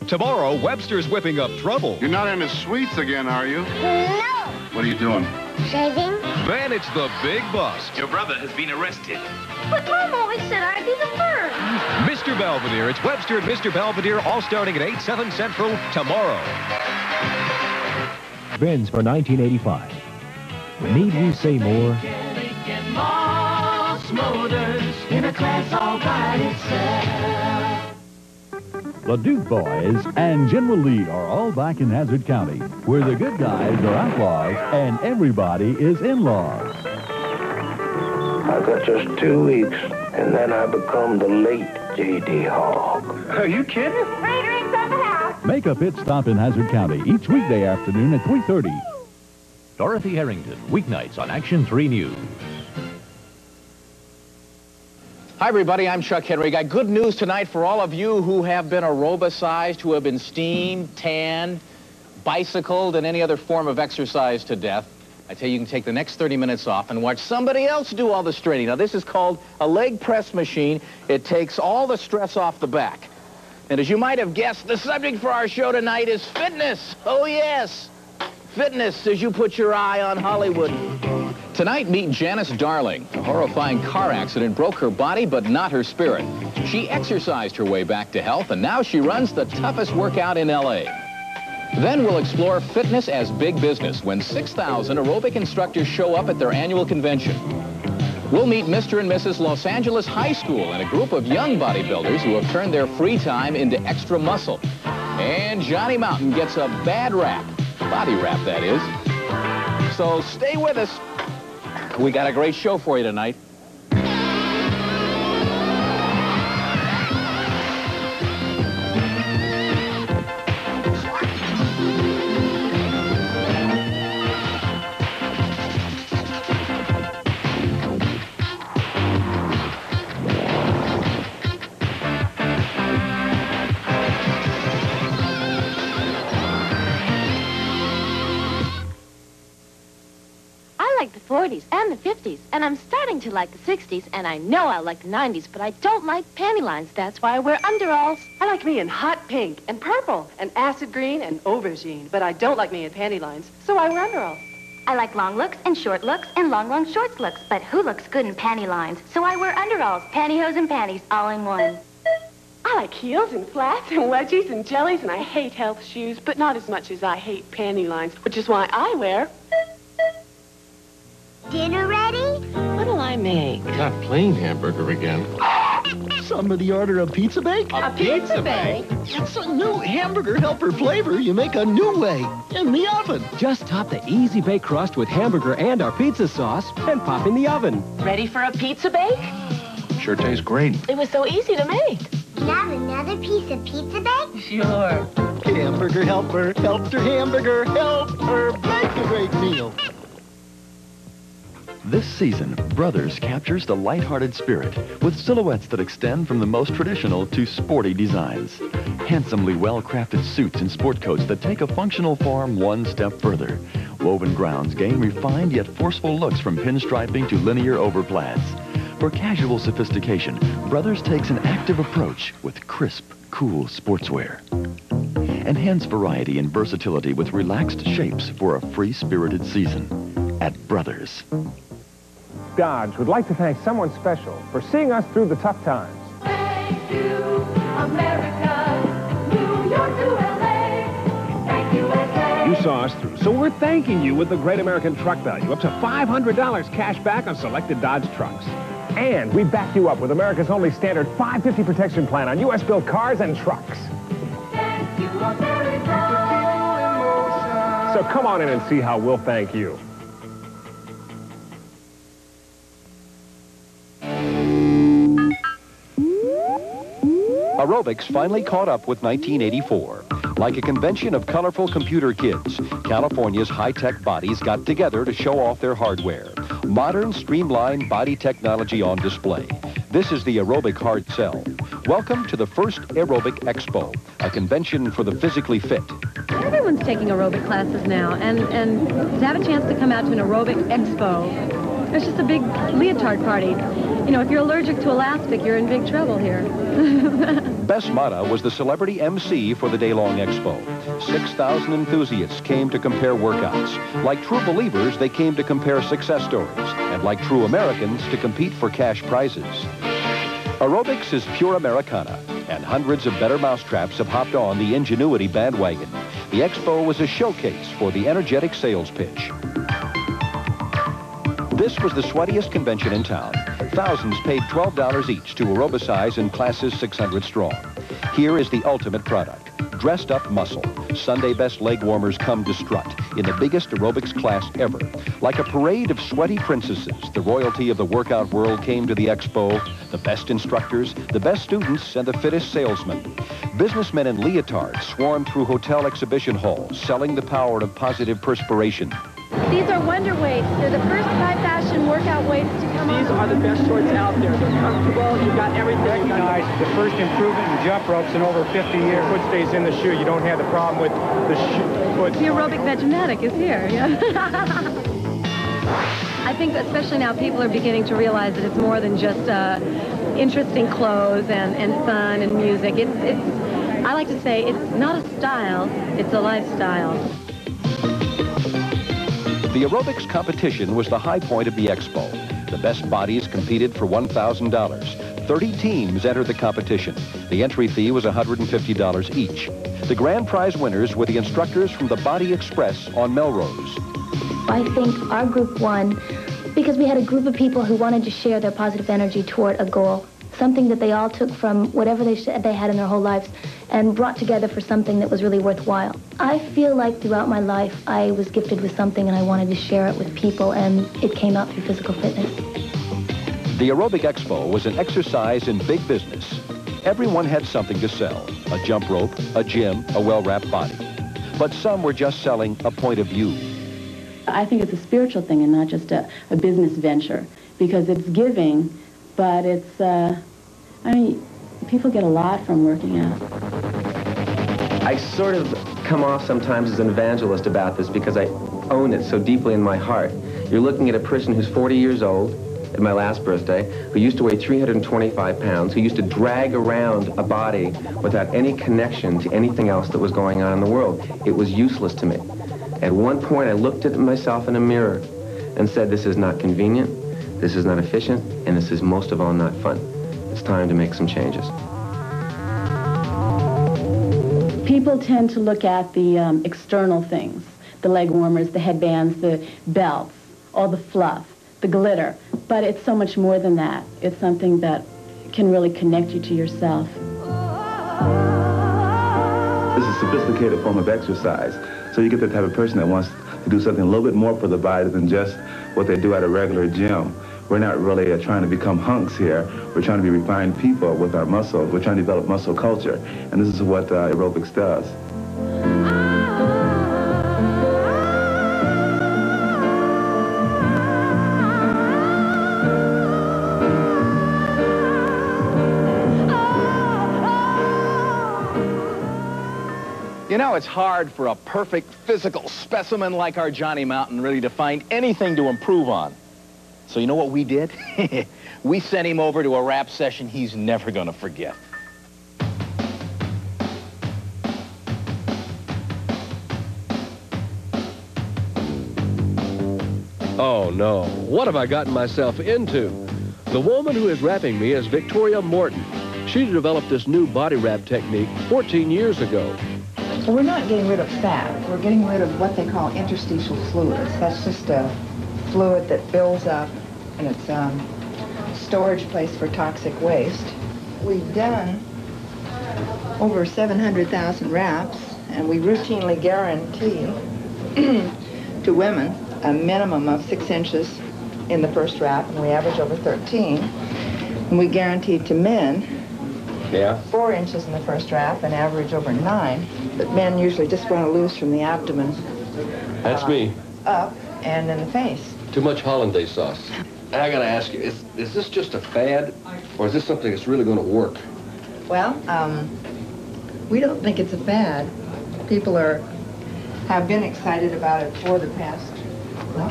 Tomorrow, Webster's whipping up trouble. You're not into sweets again, are you? No. What are you doing? Shaving. Then it's the big bust. Your brother has been arrested. But Mom always said I'd be the first. Mr. Belvedere. It's Webster and Mr. Belvedere, all starting at 8, 7 Central tomorrow. Benz for 1985. Need we say more? Motors in a class all by itself. The Duke Boys and General Lee are all back in Hazard County, where the good guys are outlaws and everybody is in-laws. I got just 2 weeks, and then I become the late J.D. Hogg. Are you kidding? Free drinks on the house. Make a pit stop in Hazard County each weekday afternoon at 3:30. Dorothy Harrington, weeknights on Action 3 News. Hi, everybody. I'm Chuck Henry. Got good news tonight for all of you who have been aerobicized, who have been steamed, tanned, bicycled, and any other form of exercise to death. I tell you, you can take the next 30 minutes off and watch somebody else do all the straightening. Now, this is called a leg press machine. It takes all the stress off the back. And as you might have guessed, the subject for our show tonight is fitness. Oh, yes. Fitness as you put your eye on Hollywood. Tonight, meet Janice Darling. A horrifying car accident broke her body, but not her spirit. She exercised her way back to health, and now she runs the toughest workout in L.A. Then we'll explore fitness as big business when 6,000 aerobic instructors show up at their annual convention. We'll meet Mr. and Mrs. Los Angeles High School and a group of young bodybuilders who have turned their free time into extra muscle. And Johnny Mountain gets a bad rap. Body rap, that is. So stay with us. We got a great show for you tonight. I like the 40s and the 50s, and I'm starting to like the 60s, and I know I'll like the 90s, but I don't like panty lines. That's why I wear underalls. I like me in hot pink and purple and acid green and aubergine, but I don't like me in panty lines, so I wear underalls. I like long looks and short looks and long shorts looks, but who looks good in panty lines? So I wear underalls, pantyhose, and panties all in one. I like heels and flats and wedgies and jellies, and I hate health shoes, but not as much as I hate panty lines, which is why I wear... Dinner ready? What'll I make? Not plain hamburger again. Somebody order a pizza bake? A pizza bake? It's a new hamburger helper flavor you make a new way, in the oven. Just top the easy bake crust with hamburger and our pizza sauce and pop in the oven. Ready for a pizza bake? Sure tastes great. It was so easy to make. Can I have another piece of pizza bake? Sure. Hamburger helper helped her hamburger help her make a great meal. This season, Brothers captures the lighthearted spirit with silhouettes that extend from the most traditional to sporty designs. Handsomely well-crafted suits and sport coats that take a functional form one step further. Woven gowns gain refined yet forceful looks from pinstriping to linear overplaids. For casual sophistication, Brothers takes an active approach with crisp, cool sportswear. Enhance variety and versatility with relaxed shapes for a free-spirited season at Brothers. Dodge would like to thank someone special for seeing us through the tough times. Thank you, America, New York to LA. Thank you, USA. You saw us through, so we're thanking you with the Great American Truck Value, up to $500 cash back on selected Dodge trucks. And we back you up with America's only standard 550 protection plan on U.S.-built cars and trucks. Thank you, America. So come on in and see how we'll thank you. Aerobics finally caught up with 1984. Like a convention of colorful computer kids, California's high-tech bodies got together to show off their hardware. Modern, streamlined body technology on display. This is the Aerobic Hard Sell. Welcome to the first Aerobic Expo, a convention for the physically fit. Everyone's taking aerobic classes now, and to have a chance to come out to an Aerobic Expo, it's just a big leotard party. You know, if you're allergic to elastic, you're in big trouble here. Bess Mata was the celebrity MC for the day-long expo. 6,000 enthusiasts came to compare workouts. Like true believers, they came to compare success stories. And like true Americans, to compete for cash prizes. Aerobics is pure Americana, and hundreds of better mousetraps have hopped on the ingenuity bandwagon. The expo was a showcase for the energetic sales pitch. This was the sweatiest convention in town. Thousands paid $12 each to aerobicize in classes 600 strong. Here is the ultimate product. Dressed up muscle. Sunday best leg warmers come to strut in the biggest aerobics class ever. Like a parade of sweaty princesses, the royalty of the workout world came to the expo. The best instructors, the best students, and the fittest salesmen. Businessmen in leotards swarmed through hotel exhibition halls, selling the power of positive perspiration. These are wonder weights. They're the first high-fashion workout weights to come on. These are the best shorts out there. They're comfortable. You've got everything. Recognize the first improvement in jump ropes in over 50 years. Foot stays in the shoe. You don't have the problem with the foot. The aerobic vegematic is here. Yeah. I think that especially now people are beginning to realize that it's more than just interesting clothes and fun and music. I like to say it's not a style, it's a lifestyle. The aerobics competition was the high point of the expo. The best bodies competed for $1,000. 30 teams entered the competition. The entry fee was $150 each. The grand prize winners were the instructors from the Body Express on Melrose. I think our group won because we had a group of people who wanted to share their positive energy toward a goal, something that they all took from whatever they had in their whole lives and brought together for something that was really worthwhile. I feel like throughout my life I was gifted with something and I wanted to share it with people, and it came out through physical fitness. The Aerobic Expo was an exercise in big business. Everyone had something to sell: a jump rope, a gym, a well-wrapped body. But some were just selling a point of view. I think it's a spiritual thing and not just a business venture, because it's giving, but it's, I mean, people get a lot from working out. I sort of come off sometimes as an evangelist about this because I own it so deeply in my heart. You're looking at a person who's 40 years old, at my last birthday, who used to weigh 325 pounds, who used to drag around a body without any connection to anything else that was going on in the world. It was useless to me. At one point, I looked at myself in a mirror and said, this is not convenient, this is not efficient, and this is most of all not fun. It's time to make some changes. People tend to look at the external things, the leg warmers, the headbands, the belts, all the fluff, the glitter, but it's so much more than that. It's something that can really connect you to yourself. This is a sophisticated form of exercise, so you get the type of person that wants to do something a little bit more for the body than just what they do at a regular gym. We're not really trying to become hunks here. We're trying to be refined people with our muscles. We're trying to develop muscle culture, and this is what aerobics does. You know, it's hard for a perfect physical specimen like our Johnny Mountain really to find anything to improve on. So you know what we did? We sent him over to a rap session he's never going to forget. Oh, no. What have I gotten myself into? The woman who is rapping me is Victoria Morton. She developed this new body wrap technique 14 years ago. Well, we're not getting rid of fat. We're getting rid of what they call interstitial fluids. That's just a fluid that builds up, and it's a storage place for toxic waste. We've done over 700,000 wraps, and we routinely guarantee to women a minimum of 6 inches in the first wrap, and we average over 13. And we guarantee to men 4 inches in the first wrap and average over 9. But men usually just want to lose from the abdomen. That's me. Up and in the face. Too much hollandaise sauce. I gotta ask you, is this just a fad, or is this something that's really gonna work? Well, we don't think it's a fad. People have been excited about it for the past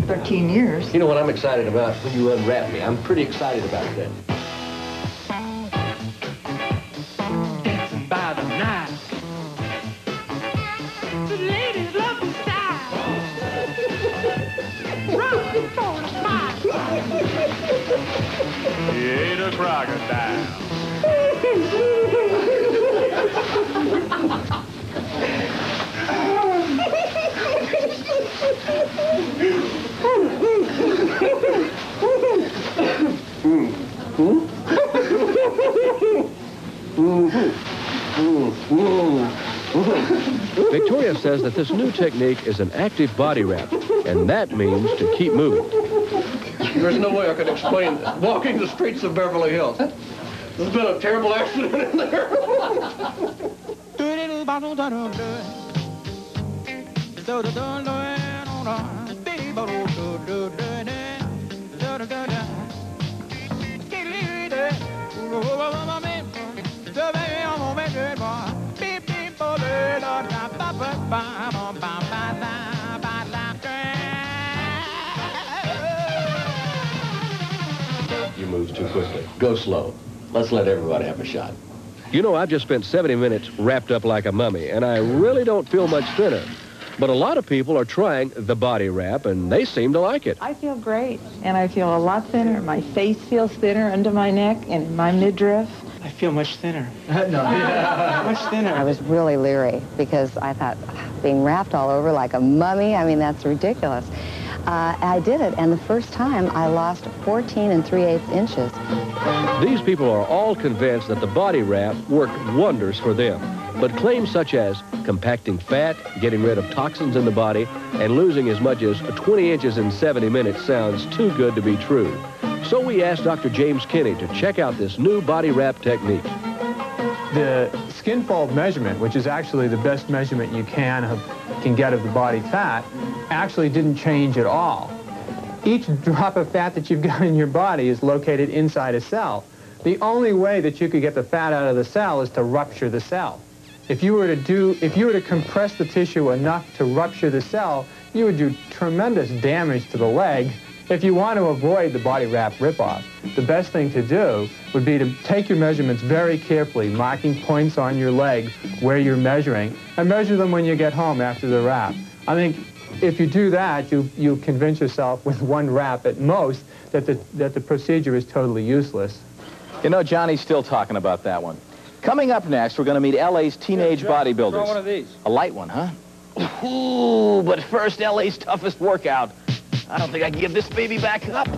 13 years. You know what I'm excited about? When you unwrap me, I'm pretty excited about that. a crocodile. Victoria says that this new technique is an active body wrap, and that means to keep moving. There's no way I could explain this. Walking the streets of Beverly Hills. There's been a terrible accident in there. You move too quickly. Go slow. Let's let everybody have a shot. You know, I've just spent 70 minutes wrapped up like a mummy, and I really don't feel much thinner. But a lot of people are trying the body wrap, and they seem to like it. I feel great, and I feel a lot thinner. My face feels thinner under my neck and in my midriff. I feel much thinner. Much thinner. I was really leery because I thought, being wrapped all over like a mummy, I mean, that's ridiculous. I did it, and the first time I lost 14 3/8 inches. These people are all convinced that the body wrap worked wonders for them. But claims such as compacting fat, getting rid of toxins in the body, and losing as much as 20 inches in 70 minutes sounds too good to be true. So we asked Dr. James Kinney to check out this new body wrap technique. The skin fold measurement, which is actually the best measurement you can get of the body fat, actually didn't change at all. Each drop of fat that you've got in your body is located inside a cell. The only way that you could get the fat out of the cell is to rupture the cell. If you were to compress the tissue enough to rupture the cell, you would do tremendous damage to the leg. If you want to avoid the body wrap ripoff, the best thing to do would be to take your measurements very carefully, marking points on your leg where you're measuring, and measure them when you get home after the wrap. I think if you do that, you convince yourself with one wrap at most that the procedure is totally useless. You know, Johnny's still talking about that one. Coming up next, we're going to meet L.A.'s teenage bodybuilders. Throw one of these. A light one, huh? Ooh, but first, L.A.'s toughest workout. I don't think I can give this baby back up.